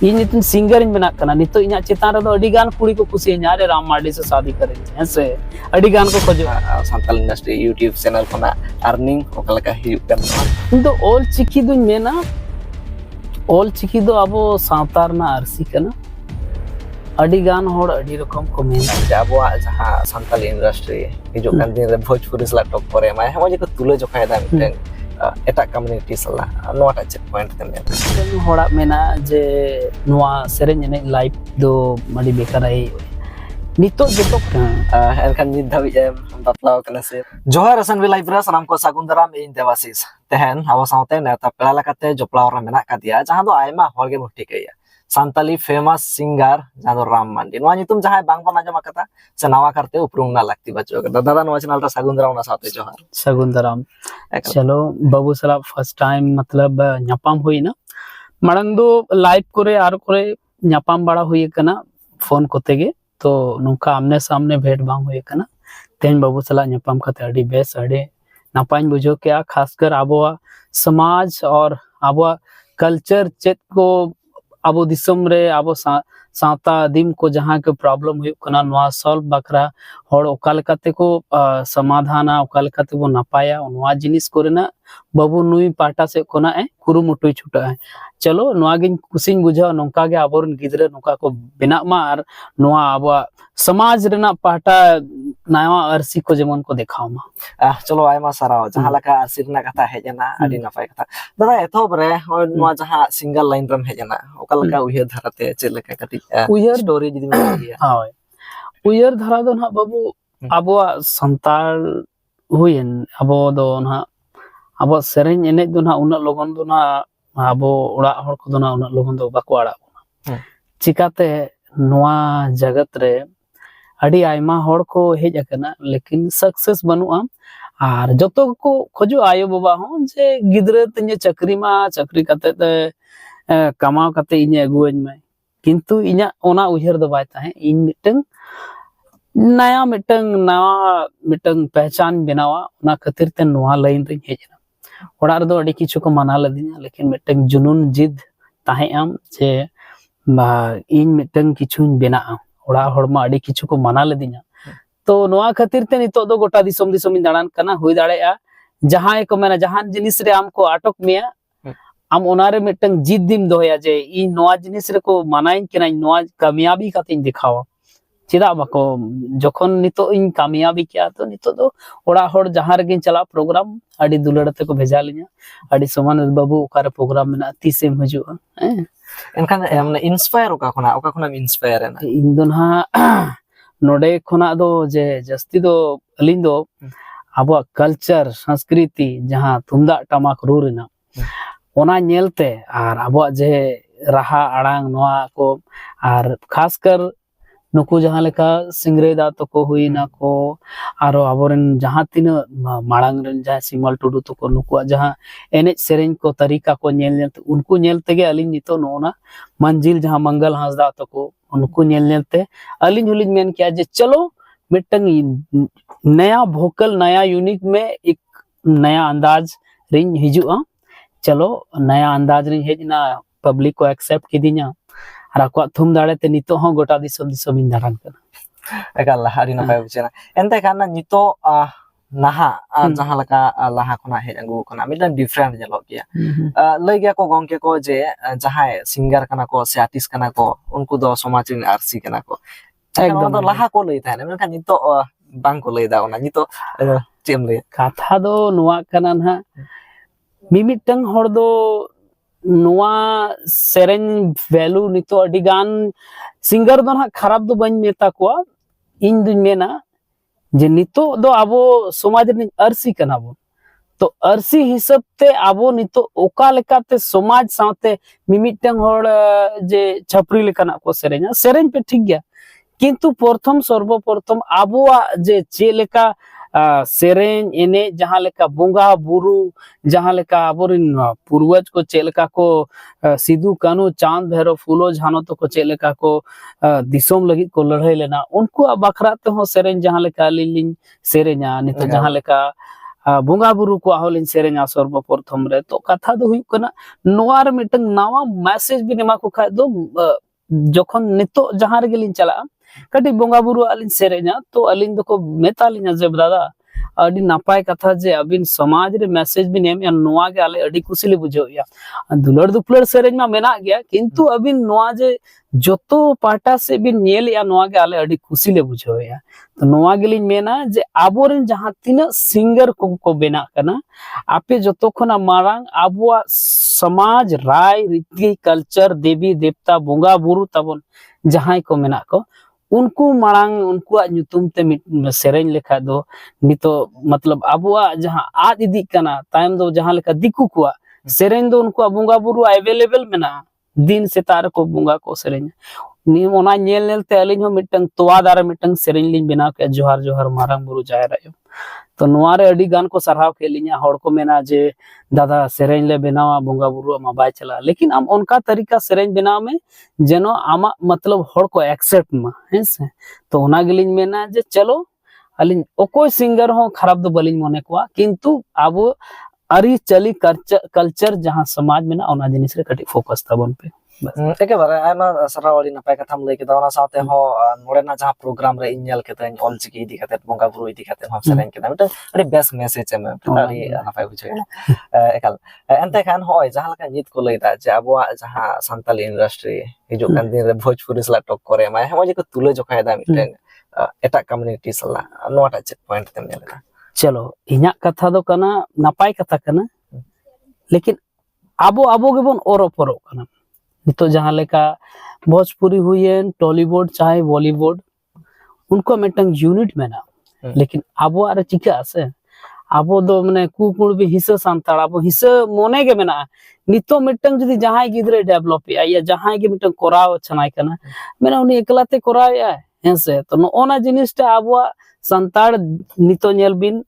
in Nitin singer in बना कना नितो इना चेतान रे अडी गान कुड़ी को खुशी रे राम मार्डी से शादी करे ऐसे अडी गान को खोजो संताल इंडस्ट्री यूट्यूब चैनल कोना अर्निंग ओकलका हियु कन तो ऑल चिकी दुन मेना ऑल चिकी दो अबो सावतार ना आरसी कना अडी गान होड़ अडी रकम को मेना अबो जहां संताल इंडस्ट्री हिजो कान दिन रे भोजपुरी सला टॉप करे माय हम जे को तुले जोखाय दा मिटेन एटा कम्युनिटी सला नोटा चेक पॉइंट ते मेना होड़ा मेना जे नोआ सेरेन ने लाइव दो मडी बेकार आई नितो जतो एनखान नित धाबि बापलाव कना से जोहार असन वे लाइव रे सनाम को सागुन दाराम इन देवासिस तेहन आबो सावते नेता पेला लकाते जोपलाव रा मेना कादिया जहां दो आयमा होरगे मुठी कया सांताली फेमस सिंगर जहां दो राम मांडी नोआ नितुम जहां बांग बना जमा कता से नवा करते उपरुम ना लगती बच्चों का दादा नोआ चैनल रा सागुन दाराम ना सावते जोहार सागुन दाराम चलो बाबू सला फर्स्ट टाइम मतलब न्यापाम हुई ना मड़ंग दो लाइव करे आर करे न्यापाम बड़ा हुई कना फोन कोते गे तो नुका आमने सामने भेंट बांग हुई कना तेन बाबू सला न्यापाम कते अडी बेस अडे नापाइन बुझो क्या खासकर आबोआ समाज और आबोआ कल्चर चेत को आबो दिसम रे आबो सावता दिम को जहां के प्रॉब्लम हुई कना नोआ सॉल्व बकरा होड़ ओकाल कते को समाधाना ओकाल कते वो नपाया नोआ जिनिस कोरेना बाबू नुई पाटा से कोना ए कुरुमुटुई छुटा है चलो नोआ गिन कुसिन बुझा नोका गे आबोरन गिदरे नोका को बिना मार नोआ आबो समाज रेना पाटा नया आरसी को जेमन को देखाव मा चलो आयमा साराव जहां लका आरसी रेना कथा हेजना अडी नपाय कथा दादा एथोब रे नोआ जहां सिंगल लाइन रम हेजना ओका लका उहे धराते चे लका कटी उयर स्टोरी जदी में दिया हाय उयर धरा दो ना बाबू आबो संताल हुयन आबो दो ना आबो सेरेन एने दो ना उना लोगन दो ना आबो ओड़ा हर को दो ना उना लोगन दो बाको आड़ा बोना चिकाते नोआ जगत रे अड़ी आयमा हर को हेज अकना लेकिन सक्सेस बनुआ आर जतो को खोजो आयो बाबा हो जे गिदरे तने चक्री मा चक्री कते ते कमाव कते इने अगुवन में किंतु इना ओना उहर दो बाय ताहे इन मिटंग नया मिटंग पहचान बनावा ओना खातिर ते नोआ लाइन रे हेजना ओड़ा रे दो अड़ी किछु को मना लदिना लेकिन मिटंग जुनून जिद ताहे आम जे इन मिटंग किछु बेना ओड़ा हड़मा अड़ी किछु को मना लदिना तो नोआ खातिर ते नितो दो गोटा दिसम दिसम दाड़ान कना हुई दाड़ेया जहां को मेना जहां जिनिस रे आम को आटक मेया आम ओनारे मिटंग जिद दिम दोया जे इ नोआ जिनिस रे को मनाइन केना नोआ कामयाबी कातिन दिखावा चिदा बाको जखन नितो इन कामयाबी किया तो नितो दो ओड़ा हड़ जहां रे चला प्रोग्राम अड़ी दुलड़ते को भेजा लिया अड़ी समान बाबू ओकारे प्रोग्राम में तीसेम हजुआ एनखान हमने इंस्पायर ओका खना इंस्पायर है ना इन दो ना नोडे खना दो जे जस्ती दो अलिन दो आबो कल्चर संस्कृति जहां तुमदा टमाक रू रेना ओना नेलते आर आबो जे राहा आड़ांग नोआ को आर खासकर नुकु जहां लेका सिंगरेदा तो को हुई ना को आरो आबोरन जहां तीन माड़ांग रन जहां सिमल टुडू तो को नुकु जहां एने सेरेन को तरीका को नेलते उनको नेलते गे अलिन नितो नोना मंजिल जहां मंगल हांसदा तो को उनको नेलते अलिन हुलिन मेन किया जे चलो मिटंग नया वोकल नया यूनिक में एक नया अंदाज रिंग हिजुआ चलो नया अंदाज रिंग हेजना पब्लिक को एक्सेप्ट किदिना राको थुम दाड़े ते नितो हो गोटा दिसम दिसम इन दाड़ान कना एका लहारी ना पाय बुचना एनते खाना नितो नाहा जहां लका लाहा खना हे अंगु खना मिदन डिफरेंट जलो गया लय गया को गंके को जे जहां सिंगर कना को से आर्टिस्ट कना को उनको दो समाज इन आरसी कना को एकदम लाहा को लय थाने मेनखान नितो बांग को लय दा ओना नितो चेम लय कथा दो नुआ कना ना मिमिटंग हर दो नोआ सेरेन वैल्यू नितो अडिगान सिंगर दो ना खराब दो बन मेता को इन दिन मेना जे नितो दो आबो समाज रे अरसी कना बो तो अरसी हिसाब ते आबो नितो ओका लेकाते समाज साथे मिमिटंग हर जे छपरी लेकना को सेरेन पे ठीक गया किंतु प्रथम सर्वप्रथम आबो जे चे लेका सेरेन एने जहां लेका बोंगा बुरु जहां लेका आबोरिन पूर्वज को चेलका को सिद्धू कानू चांद भैरव फूलो झानो तो को चेलका को दिसोम लगी को लड़ाई लेना उनको बखरा ते हो सेरेन जहां लेका लिलिन सेरेना नितो जहां लेका बोंगा बुरु को होलिन सेरेंगा सर्वप्रथम रे तो कथा दो हुयुक कना नोआ रे मिटंग नावा मैसेज भी नेमा को खाय दो जखन नितो जहां रे गेलिन चला कटी बोंगा बुरु अलिन सेरेंगा तो अलिन दो को मेतालिन जे दादा अडी नापाय कथा जे अबिन समाज रे मैसेज भी नेम या नोआ के आले अडी कुसिले बुझो या दुलड़ दुपलड़ सेरेंज मा मेना गया किंतु अबिन नोआ जे जोतो पाटा से बिन नेल या नोआ के आले अडी कुसिले बुझो या तो नोआ गेलिन मेना जे आबोरेन जहां तीना सिंगर को बेना कना आपे जोतो खना मारांग आबुआ समाज राय रीति कल्चर देवी देवता बोंगा बुरु तबन जहां को मेना को उनको मांग उनको नुतुम ते सेरेंज लेखा दो नितो मतलब आबुआ जहां आद इदी कना तायम दो जहां लेखा दिकु कुआ सेरेंज दो उनको बोंगा बुरु अवेलेबल मेना दिन सेतार को बोंगा को सेरेंज नी ओना नेल नेल ते अलिन हो मिटंग तोवा दार मिटंग सेरेंज लिन बिना के जोहार जोहार मारांग बुरु जाय रायो तो नोआरे अडी गान को सरहाव के लिया हड़ को मेना जे दादा सेरेंज ले बनावा बोंगा बुरु मा बाय चला लेकिन आम उनका तरीका सेरेंज बनाव में जेनो आमा मतलब हड़ को एक्सेप्ट मा हेसे तो ओना गेलिन मेना जे चलो अलिन ओकोय सिंगर हो खराब दो बलिन मने कोआ किंतु अब अरी चली कल्चर जहां समाज में ना ओना जिनिस रे कटी फोकस ताबन पे एके बारे आयमा सरावली नपाय कथाम लई केदा ओना साथे हो नोरेना जहां प्रोग्राम रे इनल केते ऑल चिकी इदी केते बोंगा बुरु इदी केते हम सेरेंज केदा मिटा अरे बेस्ट मैसेज एम अरे नपाय बुझे एकल एंते खान होय जहां लका नित को लईदा जे अबवा जहां संताली इंडस्ट्री हिजो कान दिन रे भोजपुरी सला टॉक करे माय हम जे को तुले जोखाय दा मिटे एटा कम्युनिटी सला नोटा चेक पॉइंट तेम नेला चलो इन्या कथा दो कना नपाय कथा कना लेकिन आबो गेबन ओरोपरो कना नितो जहां लेका भोजपुरी हुईन टॉलीवुड चाहे बॉलीवुड उनको मिटंग यूनिट मेना लेकिन आबो आरे चिका आसे आबो दो माने कुकुड़ भी हिस्सा सांताड़ आबो हिस्सा मोने के मेना नितो मिटंग जदी जहां गिद्रे डेवलप या जहां के मिटंग कोराव छनाय कना मेना उनी एकलाते कोराव या हेसे तो नोना जिनिसटा आबो सांताड़ नितो नेल बिन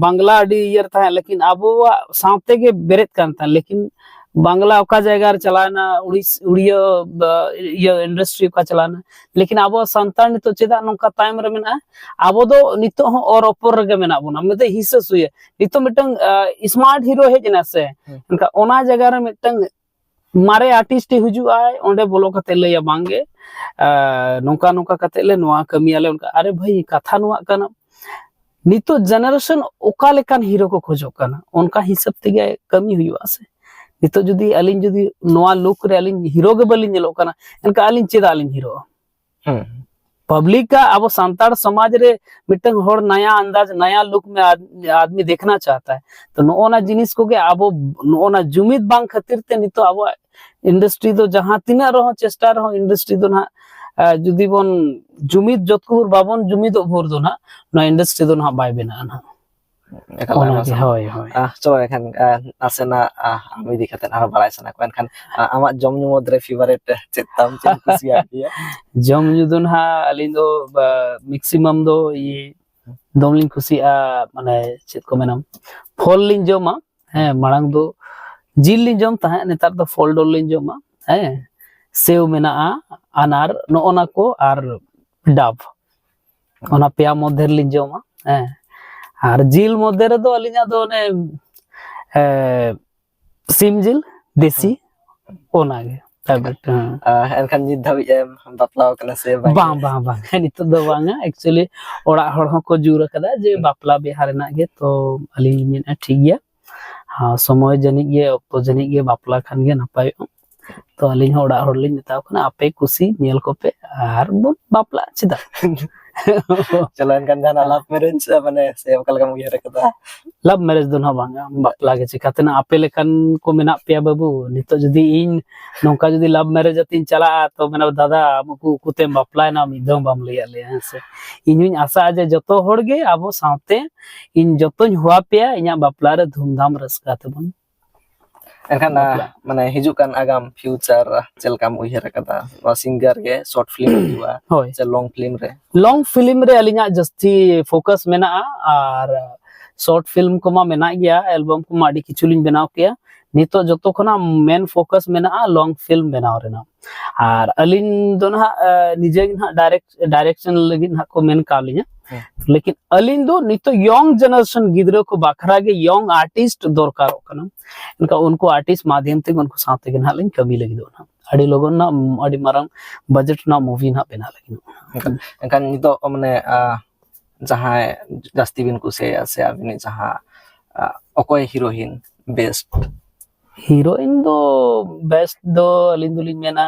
बांग्ला अडी ईयर था लेकिन आबो सावते के बेरेत कान था लेकिन बांग्ला ओका जगह चलाना उड़िया ये इंडस्ट्री का चलाना लेकिन अब संतान नितो चेदा नोका टाइम रे मेना अब दो नितो हो और ऊपर रे मेना बुना मते हिस्सा सुये नितो मिटंग स्मार्ट हीरो हे जना से उनका ओना जगह रे मिटंग मारे आर्टिस्ट हुजु आय ओंडे बोलो कते लया बांगे नोका नोका कते ले नोआ कमी आले उनका अरे भाई कथा नोआ कना नितो जनरेशन ओका लेकान हीरो को खोजो कना उनका हिसाब तेगे कमी हुआ से नितो जुदी अलिन जुदी नोआ लुक रे अलिन हीरो के बलिन जेलो कना इनका अलिन चेदा अलिन हीरो पब्लिक का अब सांताड़ समाज रे मिटंग होड़ नया अंदाज नया लुक में आदमी देखना चाहता है तो नोना जिनिस को के अब नोना जुमिद बांग खातिर ते नितो अब इंडस्ट्री तो जहां तिना रहो चेष्टा रहो इंडस्ट्री तो ना जुदी बन जुमिद जतकुर बाबन जुमिद भोर दो ना ना इंडस्ट्री तो ना बाय बेना ना होय होय चलो एखान आसेना आमी दिखाते आरो बालाय सना को एखान आमा जमनु मद्रे फेवरेट चेताम चेन कुसिया दिया जमनु दोन हा अलिन दो मैक्सिमम दो ये दोमलिन कुसिया माने चेत को मेनम फल लिन जमा है मांग दो जिल लिन जम ता नेतार दो फल डोल लिन जमा है सेव मेना अनार नोना को आर डाब ओना पेया मध्य लिन जमा है और जिल मध्य रे दो अलिना दो ने सिम जिल देसी ओना गे फेवरेट एनखान नित धाबि हम बापला कना से बांग बांग बांग नित दो बांगा एक्चुअली ओड़ा हड़ हो को जुर कदा जे बापला बिहार ना गे तो अली मिन ठीक गया हां समय जनी गे तो जनी गे बापला खान गे नपाय तो अली ओड़ा हड़ लिन मेताव कना आपे खुशी नेल को पे आर बापला चिदा चलो एनखान जाना लव मैरिज माने से ओकल काम उयहर कदा लव मैरिज दोन बांगा बापला गे चिकातना आपे लेखन को मेना पेया बाबू नितो जदी इन नोका जदी लव मैरिज अतिन चला तो मेना दादा मकु कुते बापला ना मिदम बाम लिया ले हसे इनुन आशा जे जतो होड़गे आबो साथे इन जतोन हुआ पेया इना बापला रे धूमधाम रसका तबन एनखान माने हिजुकान आगाम फ्यूचर चेलकाम उयहर कदा सिंगर के शॉर्ट फिल्म हुआ होय से लॉन्ग फिल्म रे अलिना जस्ती फोकस मेना और शॉर्ट फिल्म को मा मेना गया एल्बम को मा आडी किचुलिन बनाव किया नितो जतो खना मेन फोकस मेना लॉन्ग फिल्म बनाव रेना और अलिन दो ना निजे ना डायरेक्शन लगी ना को मेन कालिया लेकिन अलिन दो नितो यंग जनरेशन गिद्रो को बाखरा के यंग आर्टिस्ट दरकार कना इनका उनको आर्टिस्ट माध्यम ते उनको साथे के ना लिन कमी लगी दो ना अड़ी लोगन ना अड़ी मारंग बजट ना मूवी ना बना लगी एनकान नितो माने जहां जास्ती बिन कुसे से आबिनी जहां अकोय हीरोइन बेस्ट हीरोइन दो बेस्ट दो अलिन दुलिन मेना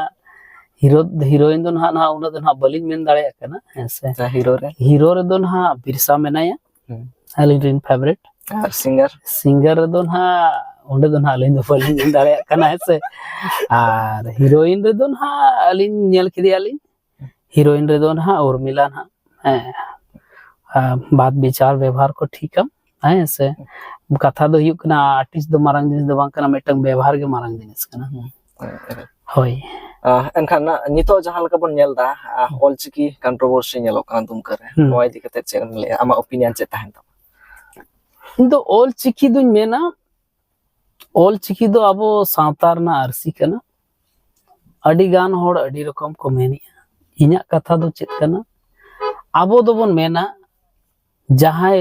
हीरोइन दो ना उना दो ना बलिन मेन दाड़े कना ऐसे हीरो रे दो ना बिरसा मेनाया अलिन रिन फेवरेट और सिंगर दो ना उंडे दो ना अलिन दो बलिन मेन दाड़े कना ऐसे और हीरोइन रे दो ना अलिन नेल किदी अलिन हीरोइन रे दो ना उर्मिला ना बात विचार व्यवहार को ठीक है ऐसे कथा दो हुयुक कना आर्टिस्ट दो मारंग जिनिस दो बांग कना मेटंग व्यवहार के मारंग जिनिस कना होय एनखान नितो जहां लका बन नेल दा ऑलचिकी कंट्रोवर्सी नेलो कान तुम करे नोय दिकते चेन ले आमा ओपिनियन चे ताहन ता इndo ऑलचिकी दुन मेना ऑलचिकी दो अबो सावतार ना आरसी कना अडी गान होड़ अडी रकम को मेनी इन्या कथा दो चेत कना अबो दो बन मेना जहां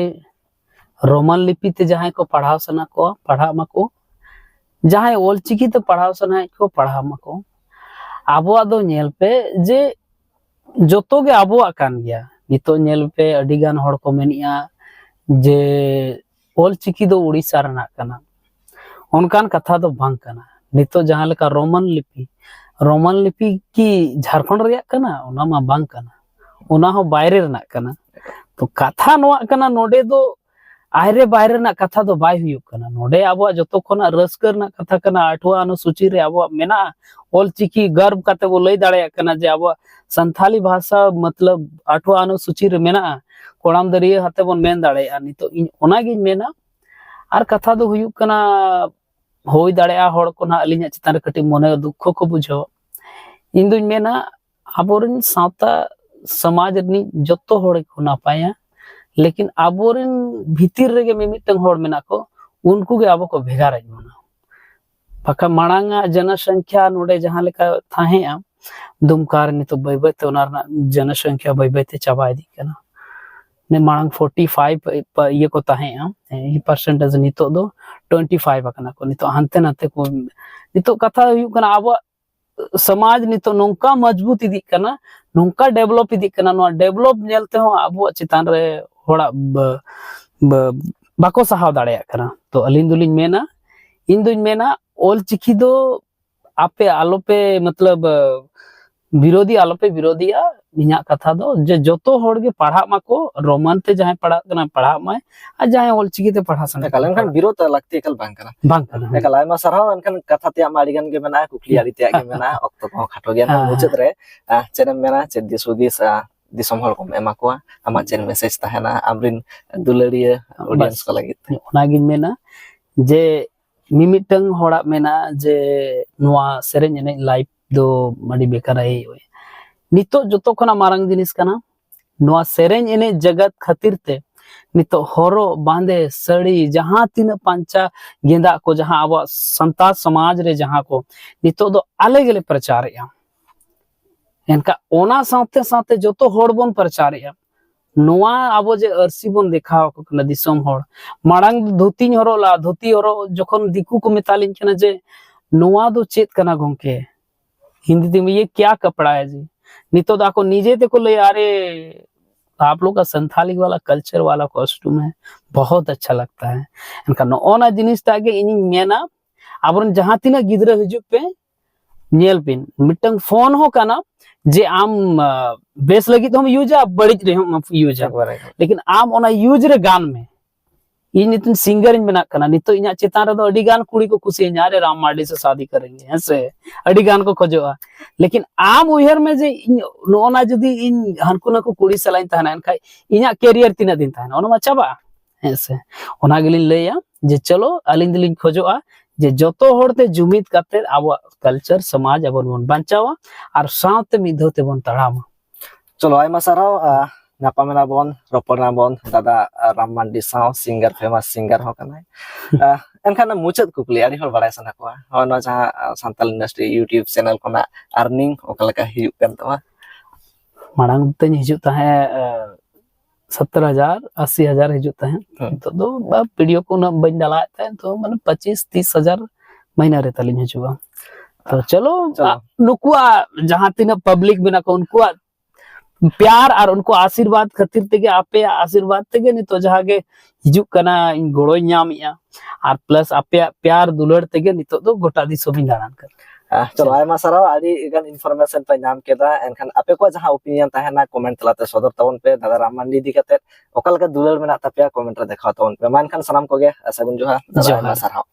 रोमन लिपि ते जहां को पढ़ाव सना को पढ़ा मको जहां ऑलचिकी ते पढ़ाव सना को पढ़ा मको आबो दो नेल पे जे जोतो गे आबो कान गया नितो नेल पे अडी गान होड़ को मेनिया जे ऑलचिकी दो उड़ीसा रना कना उनकान कथा दो भांग कना नितो जहां लेका रोमन लिपि की झारखंड रिया कना उना मा बांग कना उना हो बायरे रना कना तो कथा नोआ कना नोडे दो आयरे बायरे ना कथा दो बाय हुयुक कना नोडे आबो जतो खना रसकर ना कथा कना 8वां अनुसूची रे आबो मेना ऑलचिकी गर्व काते वो लई दाड़े कना जे आबो संथाली भाषा मतलब 8वां अनुसूची रे मेना कोड़ाम दरिया हाते बन मेन दाड़े अनि तो इन ओना गिन मेना आर कथा दो हुयुक कना होई दाड़े होड़ को ना अलिnya चितान रे कटी मने दुख को बुझो इन दुन मेना आबोरिन सावता समाज नी जतो होड़ को ना पाया लेकिन आबोरिन भीतिर रे मिमिटंग होड़ मेना को उनको गे आबो को भेगार आइबोना पका मांगा जनसंख्या नोडे जहां लेका थाहे दुमकार नि तो बैबते ओनार जनसंख्या बैबते चाबा इदी कना ने मांग 45 ये को ताहे ये परसेंटेज नितो दो 25 अकना को नितो हंते नते को नितो कथा हुयु कना आबो समाज नितो नोंका मजबूत इदी कना नोंका डेवलप इदी कना नो डेवलप नेलते हो आबो चितान रे होड़ा बाको सहाव दाड़े कना तो अलिन दुलिन मेना इन दुन मेना ऑलचिकी दो आपे आलोपे मतलब विरोधी आलोपे विरोधिया इन्या कथा दो जे जोतो होड़ के पढ़ा माको रोमन ते जहां पढ़ा कना पढ़ा माय आ जहां ऑलचिकी ते पढ़ा सन कलन खान विरोध लगती एकल बांग कना एकल आयमा सरहाव अनकन कथा ते माड़ीगन के मेना कुकली आड़ी ते के मेना ऑक्तो को खाटो गया मुचत रे चेन मेना चेद सुदिस दिसम हर को एमा को आमा चेन मैसेज ताहेना आमरिन दुलरिया ऑडियंस को लगित ओनागिन मेना जे मिमिटंग होड़ा मेना जे नोआ सेरेन ने लाइव दो मडी बेकार है नितो जोतो खना मारंग जिनिस कना नोआ सेरेन एने जगत खातिर ते नितो होरो बांधे सड़ी जहां तीन पंचा गेंदा को जहां अब संता समाज रे जहां को नितो दो आले गेले प्रचार या एनका ओना साथे साथे जोतो होड़ बोन प्रचार या नोआ आबो जे अरसी बोन देखाव को कना दिसम होड़ मारंग धोती हरोला धोती हरो जखन दिकू को मितालिन कना जे नोआ दो चेत कना गोंके हिंदी में ये क्या कपड़ा है जी नितो दाको नीजे ते को ले अरे आप लोग का संथाली वाला कल्चर वाला कॉस्ट्यूम है बहुत अच्छा लगता है इनका नोना जिनिस तागे इनी मेना आबरन जहां तिना गिदरा हिजुप पे नेल पिन मिटंग फोन हो काना जे आम बेस लगी तो हम यूज बड़ी रे हम यूज लेकिन आम ओना यूज रे गान में इन नितिन सिंगर इन बना कना नितो इना चेतान रे दो अडी गान कुड़ी को खुशी रे राम मार्डी से शादी करेंगे ऐसे अडी गान को खोजोआ लेकिन आम उहर में जे नोना जदी इन हनकुना को कुड़ी सलाइन ताना एनका इना कैरियर तिना दिन ताना ओना मा चाबा ऐसे ओना गेलिन लेया जे चलो अलिन दिलिन खोजोआ जे जतो होड़ते जुमित काते आबो कल्चर समाज अब बन बंचावा और सावते मिधोते बन तड़ामा चलो Aima साराव nyapamena bon roporna bon dada Ram Mandi saw singer famous singer ho kanai enkhan muchat kukli ari hor barai sana ko no jaha santal industry YouTube channel kona earning okalaka hiuk kan tama मांग तक हिजुत है 70,000 80,000 हिजुत है तो दो video को ना बन डाला है तो मैंने 25-30,000 महीना रे तालिम हिजुआ तो चलो नुकुआ जहां तीन पब्लिक बिना को उनको प्यार और उनको आशीर्वाद खातिर तेगे आपे आशीर्वाद तेगे नि तो जहां के हिजुक कना गोड़ो ᱧᱟᱢᱤया और प्लस आपे प्यार दुलड़ तेगे नि तो गोटा दिसोम दाड़ान कर चलो आयमा साराव आदि इगन इनफॉरमेशन पे नाम केदा एनखान आपे को जहां ओपिनियन ताहेना कमेंट तलाते सदर तबन पे दादा राम मांडी दी कते ओकलका दुलड़ मेना तापिया कमेंट रे देखाव तबन पे मानखान सलाम कोगे सगुन जोहा दादा आयमा साराव